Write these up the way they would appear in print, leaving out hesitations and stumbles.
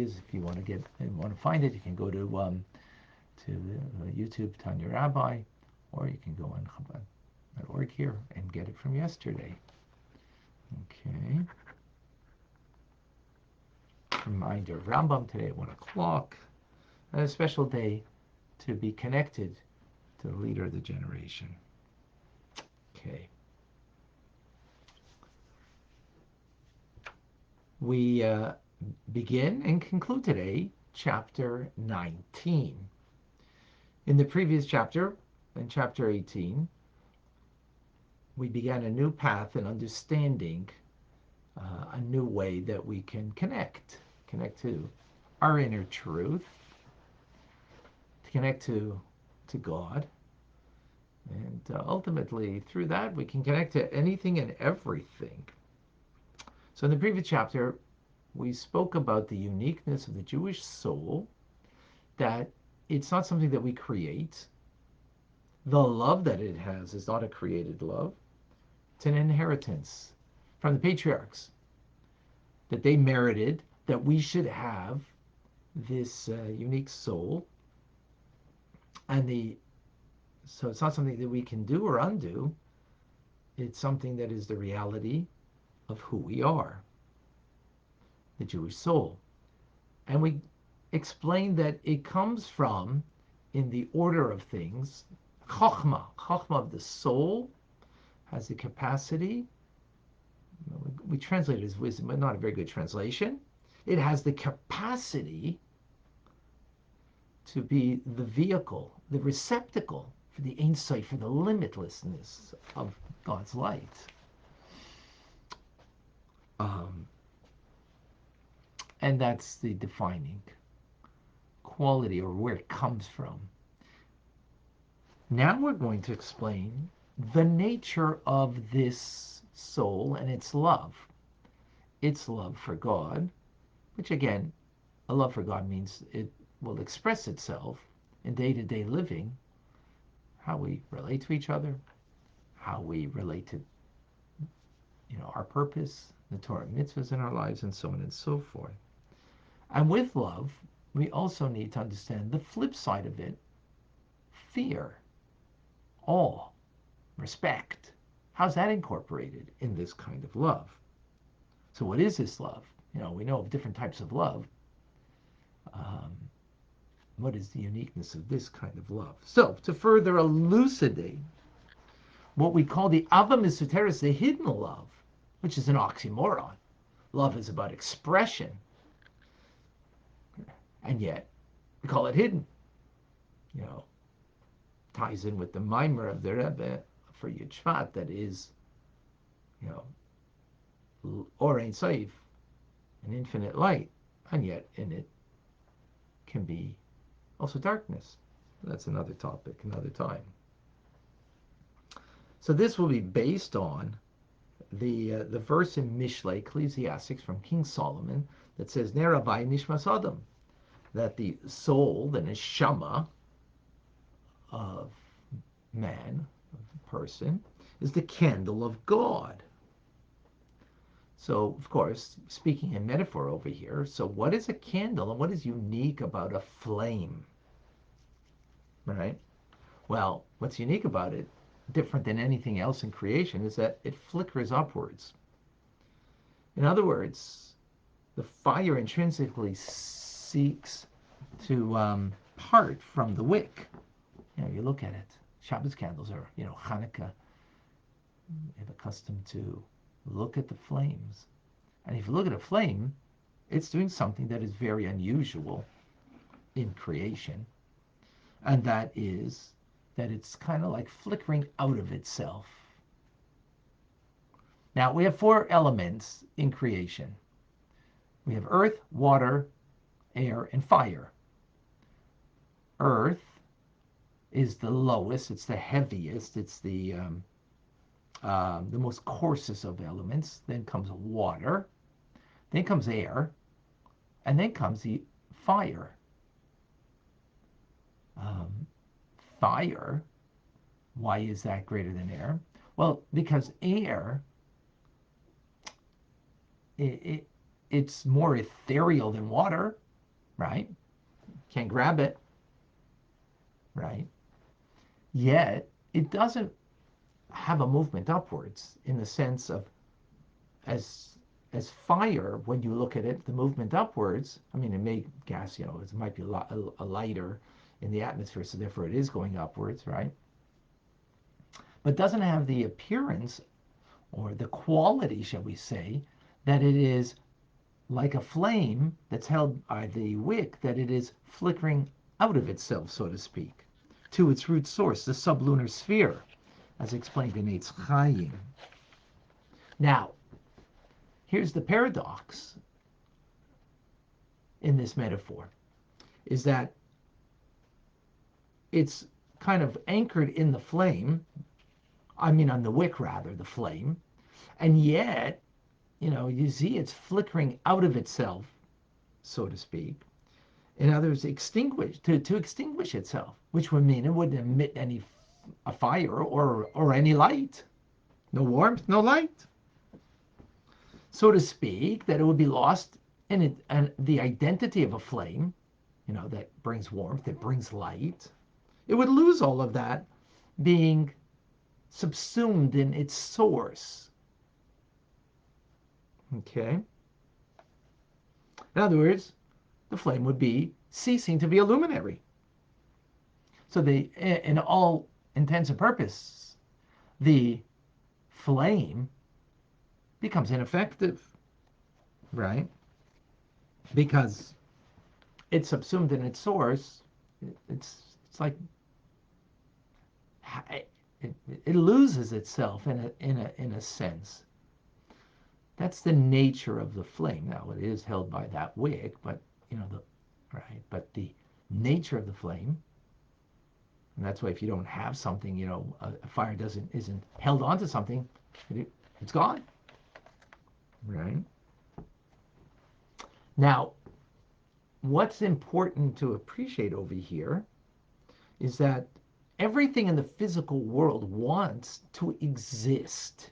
If you want to find it, you can go to YouTube, Tanya Rabbi, or you can go on Chabad.org here and get it from yesterday. Okay. Reminder of Rambam today at 1 o'clock. And a special day to be connected to the leader of the generation. Okay. We begin and conclude today chapter 19. In the previous chapter, in chapter 18, we began a new path in understanding a new way that we can connect to our inner truth, to connect to God, and ultimately through that we can connect to anything and everything. So in the previous chapter, we spoke about the uniqueness of the Jewish soul, that it's not something that we create. The love that it has is not a created love. It's an inheritance from the patriarchs, that they merited that we should have this unique soul. So it's not something that we can do or undo. It's something that is the reality of who we are, the Jewish soul. And we explained that it comes from, in the order of things, Chokhmah of the soul has the capacity, we translate it as wisdom, but not a very good translation. It has the capacity to be the vehicle, the receptacle for the Ein Sof, for the limitlessness of God's light. And that's the defining quality, or where it comes from. Now we're going to explain the nature of this soul and its love for God, which again, a love for God means it will express itself in day-to-day living, how we relate to each other, how we relate to our purpose, the Torah mitzvahs in our lives, and so on and so forth. And with love, we also need to understand the flip side of it: fear, awe, respect. How's that incorporated in this kind of love? So what is this love? We know of different types of love. What is the uniqueness of this kind of love? So to further elucidate what we call the Ava Misuteres, the hidden love, which is an oxymoron. Love is about expression, and yet we call it hidden. Ties in with the mimer of the Rebbe for Yud-Shvat, that is, Or Ein Sof, an infinite light, and yet in it can be also darkness. That's another topic, another time. So this will be based on the verse in Mishlei, Ecclesiastics, from King Solomon, that says, Neravai Nishmas Adam, that the soul, the neshama of man, of the person, is the candle of God. So, of course, speaking in metaphor over here, so what is a candle and what is unique about a flame? Right? Well, what's unique about it, different than anything else in creation, is that it flickers upwards. In other words, the fire intrinsically seeks to part from the wick. You look at it. Shabbos candles are, Hanukkah, accustomed to look at the flames. And if you look at a flame, it's doing something that is very unusual in creation. And that is that it's kind of like flickering out of itself. Now, we have 4 elements in creation. We have earth, water, air, and fire. Earth is the lowest, it's the heaviest, it's the most coarsest of elements. Then comes water, then comes air, and then comes the fire. Fire, why is that greater than air? Well, because air, it's more ethereal than water. right? Can't grab it, right? Yet it doesn't have a movement upwards in the sense of as as fire. When you look at it, the movement upwards. I mean, it may gas, it might be a lighter in the atmosphere, so therefore it is going upwards, right? But doesn't have the appearance or the quality, shall we say, that it is like a flame that's held by the wick, that it is flickering out of itself, so to speak, to its root source, the sublunar sphere, as explained in Eitz Chaim. Now, here's the paradox in this metaphor, is that it's kind of anchored in the flame, I mean on the wick rather, the flame, and yet, you see it's flickering out of itself, so to speak. In other words, to extinguish itself, which would mean it wouldn't emit any a fire or any light, no warmth, no light, so to speak, that it would be lost in it, and the identity of a flame, that brings warmth, that brings light. It would lose all of that, being subsumed in its source. Okay. In other words, the flame would be ceasing to be a luminary. So in all intents and purposes, the flame becomes ineffective, right? Because it's subsumed in its source. It's like it loses itself in a sense. That's the nature of the flame. Now it is held by that wick, but but the nature of the flame, and that's why if you don't have something, a fire isn't held onto something, it's gone, right? Now, what's important to appreciate over here is that everything in the physical world wants to exist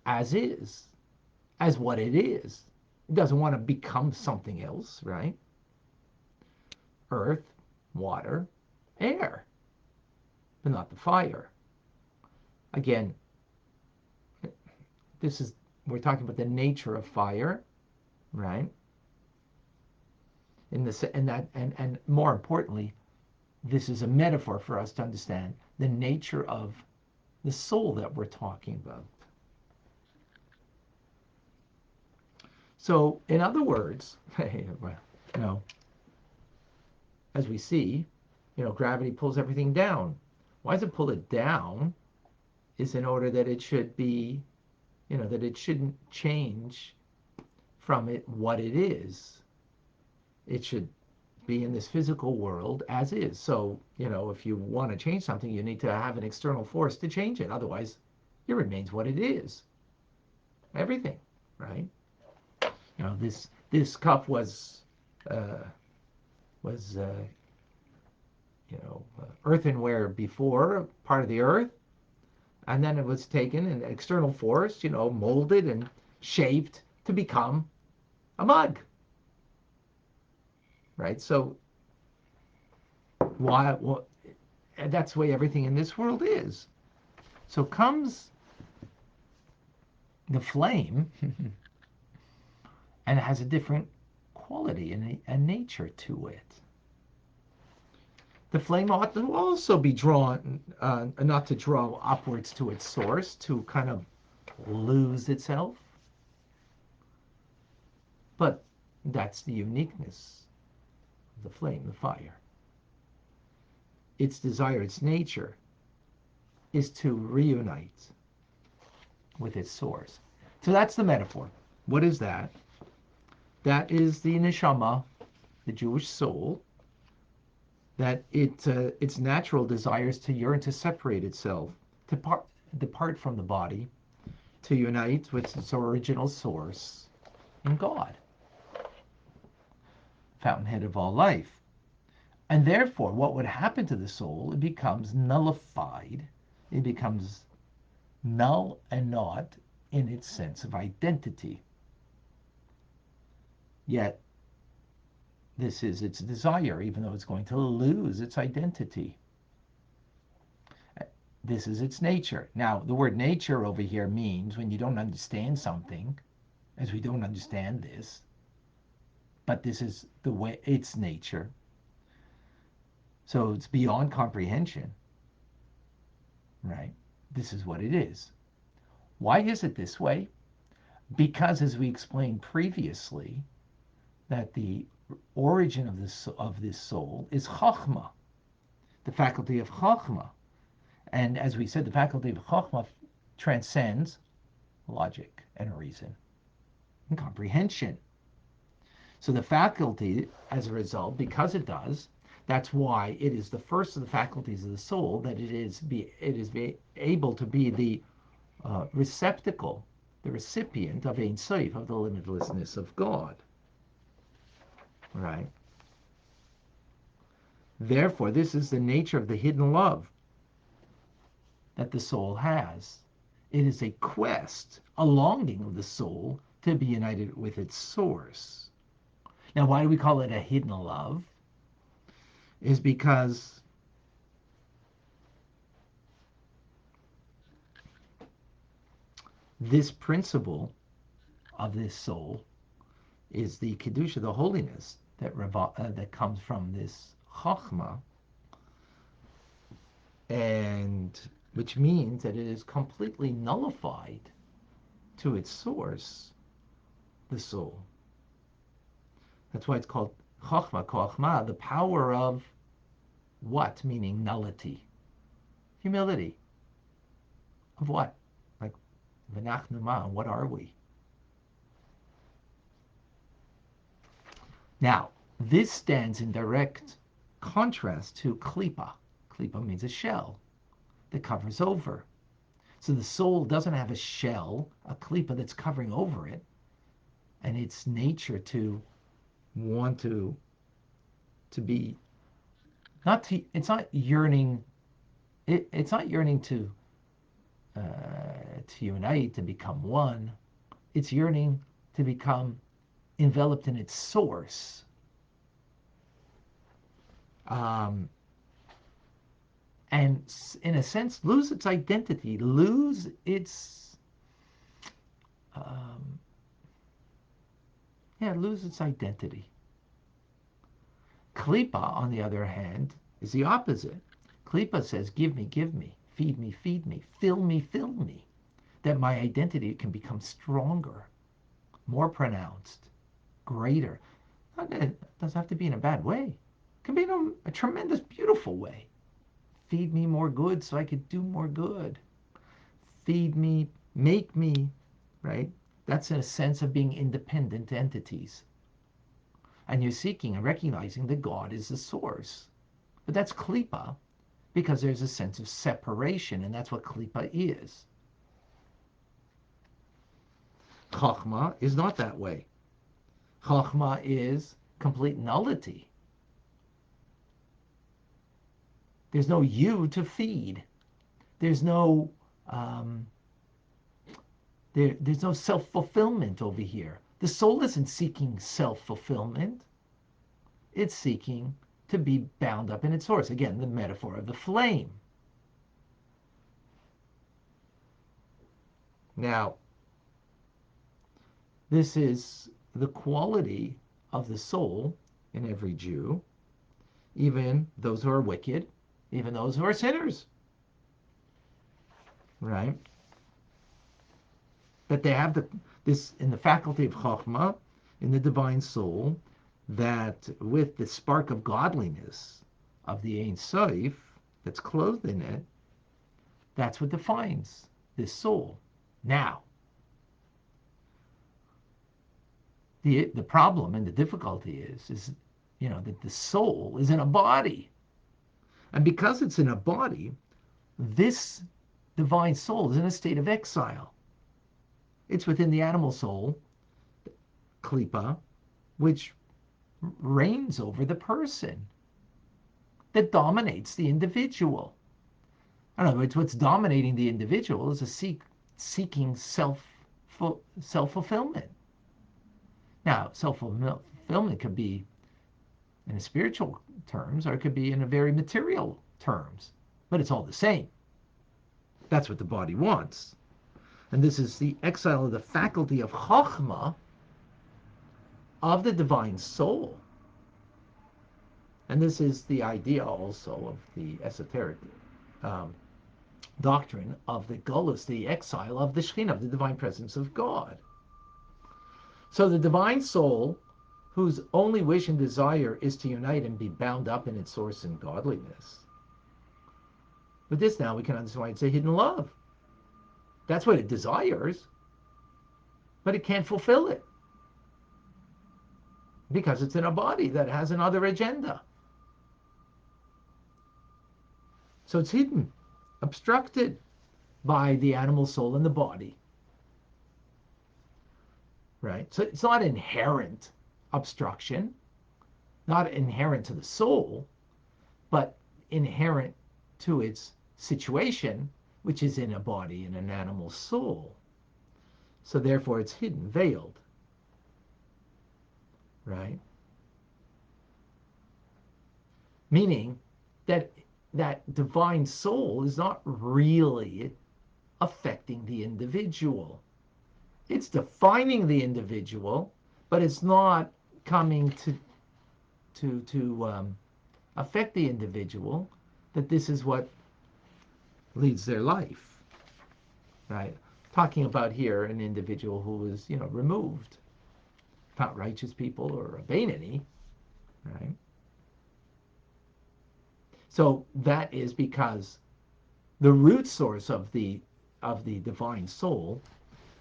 as is, as what it is. It doesn't want to become something else, right? Earth, water, air, but not the fire. Again, we're talking about the nature of fire, right? And more importantly, this is a metaphor for us to understand the nature of the soul that we're talking about. So, in other words, as we see, gravity pulls everything down. Why does it pull it down? Is in order that it should be, that it shouldn't change from it what it is. It should be in this physical world as is. So, if you want to change something, you need to have an external force to change it. Otherwise, it remains what it is. Everything, right? This cup was was earthenware before, part of the earth, and then it was taken an external force, molded and shaped to become a mug, right? So why? Well, that's the way everything in this world is. So comes the flame, and it has a different quality and a nature to it. The flame ought to also be drawn, not to draw upwards to its source, to kind of lose itself. But that's the uniqueness of the flame, the fire. Its desire, its nature, is to reunite with its source. So that's the metaphor. What is that? That is the neshama, the Jewish soul, that its natural desires to yearn to separate itself, to depart from the body, to unite with its original source in God, fountainhead of all life. And therefore, what would happen to the soul? It becomes nullified. It becomes null and naught in its sense of identity. Yet, This is its desire, even though it's going to lose its identity. This is its nature. Now, the word nature over here means when you don't understand something, as we don't understand this, but this is the way its nature. So it's beyond comprehension, right? This is what it is. Why is it this way? Because, as we explained previously, that the origin of this soul is chachma, the faculty of chachma. And as we said, the faculty of chachma transcends logic and reason and comprehension. So the faculty, as a result, because it does, that's why it is the first of the faculties of the soul that it is able to be the receptacle, the recipient of Ein Sof, of the limitlessness of God. Right? Therefore, this is the nature of the hidden love that the soul has. It is a quest, a longing of the soul to be united with its source. Now, why do we call it a hidden love? Is because this principle of this soul is the kedusha, the holiness that comes from this chachma, and which means that it is completely nullified to its source, the soul. That's why it's called chachma, the power of what? Meaning nullity, humility. Of what? Like v'nachnu ma, what are we? Now, this stands in direct contrast to klipa. Klipa means a shell that covers over. So the soul doesn't have a shell, a klipa that's covering over it, and its nature to want to be not to. It's not yearning. It's not yearning to unite, to become one. It's yearning to become enveloped in its source. And in a sense, lose its identity, lose its identity. Klipa, on the other hand, is the opposite. Klipa says, give me, feed me, fill me, that my identity can become stronger, more pronounced, greater. It doesn't have to be in a bad way. It can be in a tremendous, beautiful way. Feed me more good so I could do more good. Feed me, make me, right? That's a sense of being independent entities. And you're seeking and recognizing that God is the source. But that's klipa, because there's a sense of separation, and that's what klipa is. Chachma is not that way. Chachma is complete nullity. There's no you to feed. There's no there's no self-fulfillment over here. The soul isn't seeking self-fulfillment. It's seeking to be bound up in its source. Again, the metaphor of the flame. Now, this is the quality of the soul in every Jew, even those who are wicked, even those who are sinners. Right? That they have this in the faculty of Chokhmah, in the divine soul, that with the spark of godliness of the Ein Sof that's clothed in it, that's what defines this soul. Now, the problem and the difficulty is that the soul is in a body, and because it's in a body, this divine soul is in a state of exile. It's within the animal soul, klipa, which reigns over the person, that dominates the individual. In other words, what's dominating the individual is seeking self-fulfillment. Now, self-fulfillment could be in spiritual terms, or it could be in a very material terms, but it's all the same. That's what the body wants. And this is the exile of the faculty of Chokhmah of the divine soul. And this is the idea also of the esoteric um, doctrine of the Golus, the exile of the Shekhinah, of the divine presence of God. So the divine soul, whose only wish and desire is to unite and be bound up in its source and godliness. With this now we can understand why it's a hidden love. That's what it desires, but it can't fulfill it because it's in a body that has another agenda. So it's hidden, obstructed by the animal soul and the body. Right? So it's not inherent obstruction, not inherent to the soul, but inherent to its situation, which is in a body, in an animal soul. So therefore it's hidden, veiled. Right? Meaning that that divine soul is not really affecting the individual. It's defining the individual, but it's not coming to affect the individual, that this is what leads their life, right? Talking about here an individual who is, removed, not righteous people or Abbainany, right? So that is because the root source of the divine soul,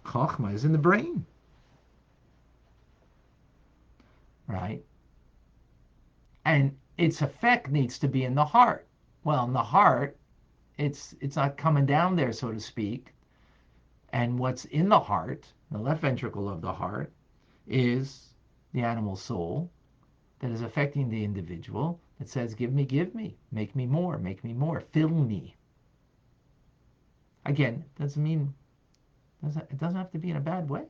Chachma, is in the brain, right? And its effect needs to be in the heart. Well, in the heart, it's not coming down there, so to speak. And what's in the heart, the left ventricle of the heart, is the animal soul that is affecting the individual, that says, give me, make me more, fill me. Again, doesn't mean, it doesn't have to be in a bad way.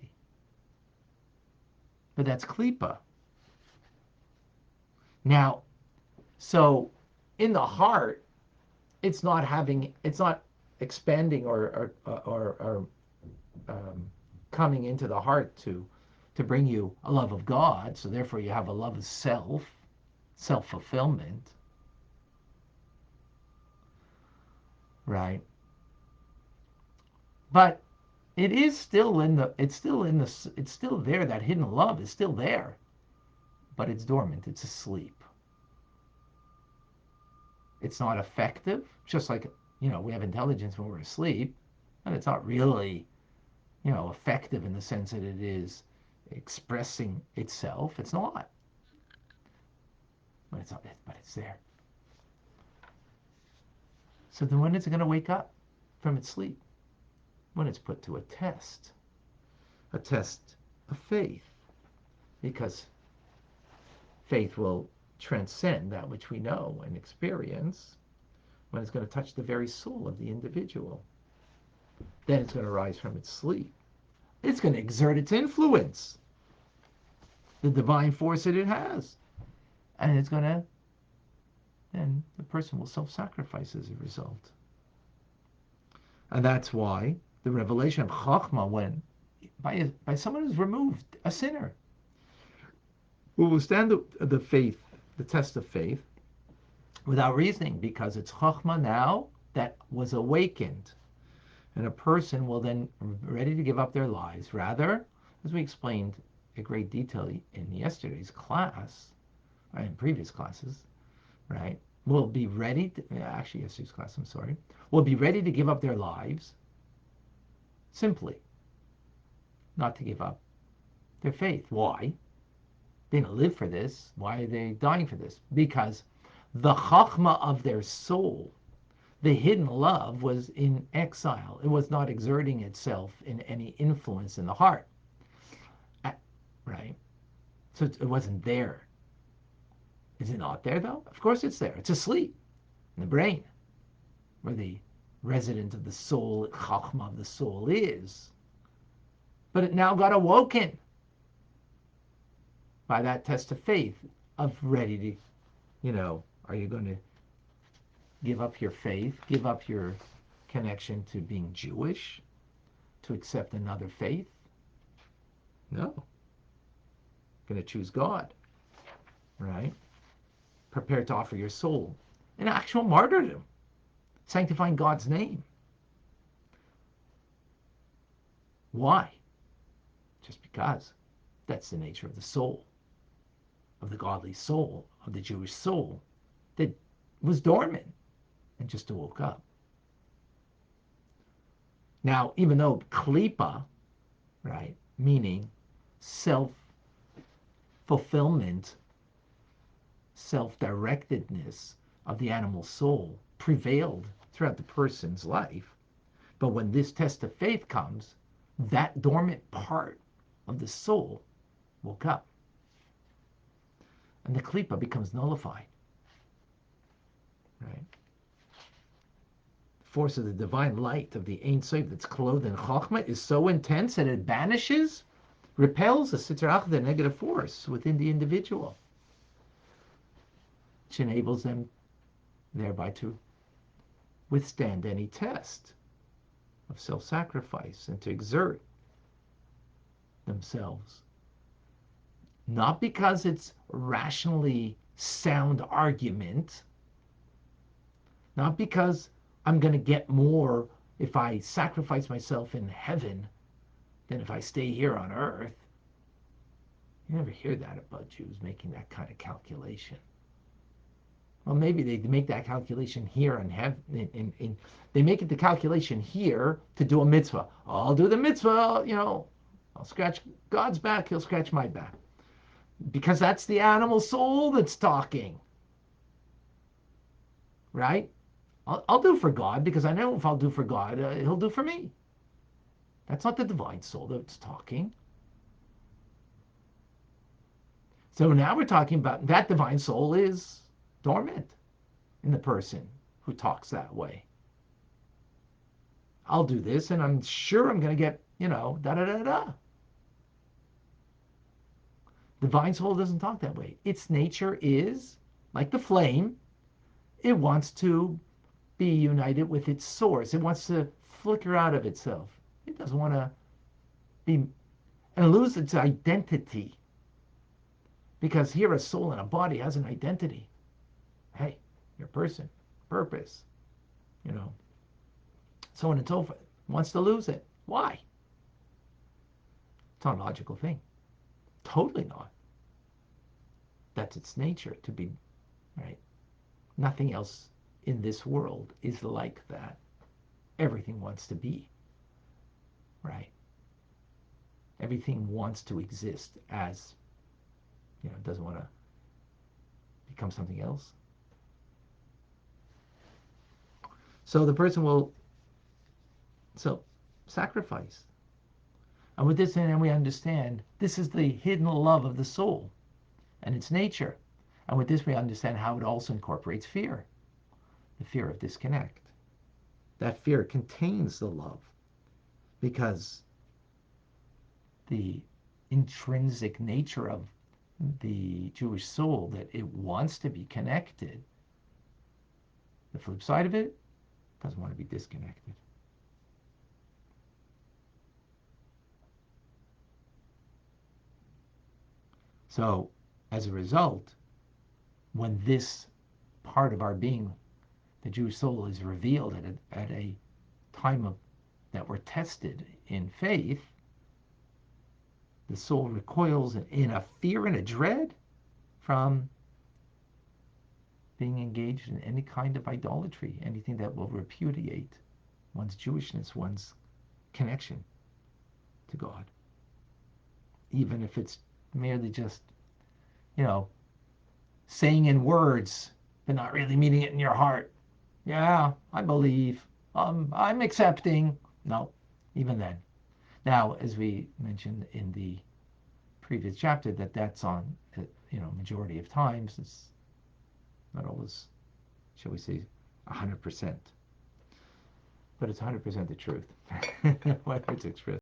But that's klipa. Now, so in the heart, it's not expanding or coming into the heart to bring you a love of God. So therefore you have a love of self-fulfillment, right? But it's still there, that hidden love is still there, but it's dormant, it's asleep. It's not effective, just like, we have intelligence when we're asleep, and it's not really, effective in the sense that it is expressing itself. It's not. But it's there. So then when is it going to wake up from its sleep? When it's put to a test of faith, because faith will transcend that which we know and experience when it's going to touch the very soul of the individual. Then it's going to rise from its sleep. It's going to exert its influence, the divine force that it has. And then the person will self-sacrifice as a result. And that's why the revelation of Chachma, when by someone who's removed, a sinner, who will stand the test of faith, without reasoning, because it's Chachma now that was awakened. And a person will then ready to give up their lives. Rather, as we explained in great detail in yesterday's class, or in previous classes, right, will be ready to, actually yesterday's class, I'm sorry, will be ready to give up their lives simply, not to give up their faith. Why? They didn't live for this. Why are they dying for this? Because the chachma of their soul, the hidden love, was in exile. It was not exerting itself in any influence in the heart. Right? So it wasn't there. Is it not there, though? Of course it's there. It's asleep in the brain, where the resident of the soul, chachma of the soul, is. But it now got awoken by that test of faith of ready to, are you going to give up your faith, give up your connection to being Jewish, to accept another faith? No. Going to choose God, right? Prepared to offer your soul in actual martyrdom, sanctifying God's name. Why? Just because that's the nature of the soul, of the godly soul, of the Jewish soul that was dormant and just woke up. Now, even though klipa, right, meaning self-fulfillment, self-directedness of the animal soul prevailed throughout the person's life, but when this test of faith comes, that dormant part of the soul woke up. And the klipa becomes nullified. Right? The force of the divine light of the Ein Sof that's clothed in Chokhmah is so intense that it banishes, repels the Sitra Achra, the negative force within the individual, which enables them thereby to withstand any test of self-sacrifice and to exert themselves. Not because it's rationally sound argument, not because I'm going to get more if I sacrifice myself in heaven than if I stay here on earth. You never hear that about Jews making that kind of calculation. Well, maybe they make that calculation here in heaven. They make it the calculation here to do a mitzvah. I'll do the mitzvah, I'll scratch God's back, he'll scratch my back. Because that's the animal soul that's talking. Right? I'll do for God because I know if I'll do for God, he'll do for me. That's not the divine soul that's talking. So now we're talking about that divine soul is dormant in the person who talks that way. I'll do this and I'm sure I'm going to get, da-da-da-da. Divine soul doesn't talk that way. Its nature is, like the flame, it wants to be united with its source. It wants to flicker out of itself. It doesn't want to be and lose its identity. Because here a soul and a body has an identity. Hey, you're a person, purpose, so on and so forth. Wants to lose it. Why? It's not a logical thing. Totally not. That's its nature to be, right? Nothing else in this world is like that. Everything wants to be, right? Everything wants to exist as, doesn't want to become something else. So the person will sacrifice. And with this, then we understand this is the hidden love of the soul and its nature. And with this, we understand how it also incorporates fear, the fear of disconnect. That fear contains the love because the intrinsic nature of the Jewish soul, that it wants to be connected. The flip side of it, doesn't want to be disconnected. So, as a result, when this part of our being, the Jewish soul, is revealed at a time of that we're tested in faith, the soul recoils in a fear and a dread from being engaged in any kind of idolatry, anything that will repudiate one's Jewishness, one's connection to God. Even if it's merely just, saying in words, but not really meaning it in your heart. Yeah, I believe. I'm accepting. No, even then. Now, as we mentioned in the previous chapter, that's on, majority of times. It's not always, shall we say, 100%. But it's 100% the truth. Whether it's expressed